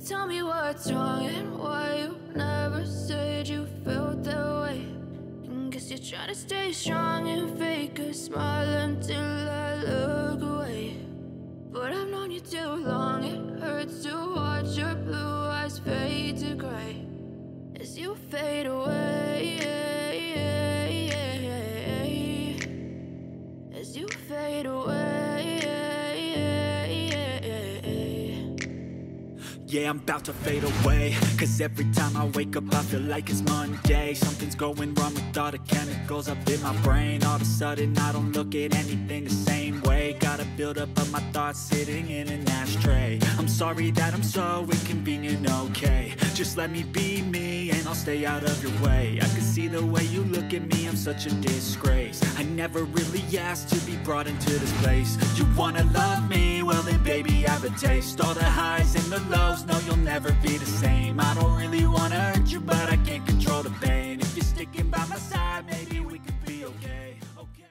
Tell me what's wrong and why you never said you felt that way. And guess you're trying to stay strong and fake a smile until I look away. But I've known you too long, it hurts to watch your blue eyes fade to gray as you fade away, as you fade away. Yeah, I'm about to fade away, cause every time I wake up I feel like it's Monday. Something's going wrong with all the chemicals up in my brain. All of a sudden I don't look at anything the same way. Gotta build up of my thoughts sitting in an ashtray. I'm sorry that I'm so inconvenient, okay. Just let me be me and I'll stay out of your way. I can see the way you look at me, I'm such a disgrace. I never really asked to be brought into this place. You wanna love me? Well then baby have a taste. All the highs and the lows, no you'll never be the same. I don't really wanna hurt you but I can't control the pain. If you're sticking by my side maybe we could be okay, okay.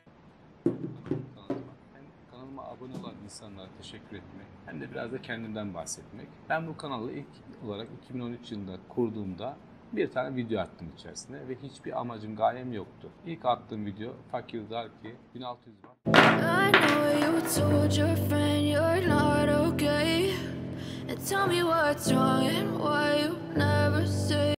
Hem kanalıma abone olan insanlara teşekkür etmek hem de biraz da kendimden bahsetmek. Ben bu kanalı ilk olarak 2013 yılında kurduğumda bir tane video attım içerisinde ve hiçbir amacım, gayem yoktu. İlk attığım video Fakir Darki 1600 var. I know you told your friend you're not okay. And tell me what's wrong and why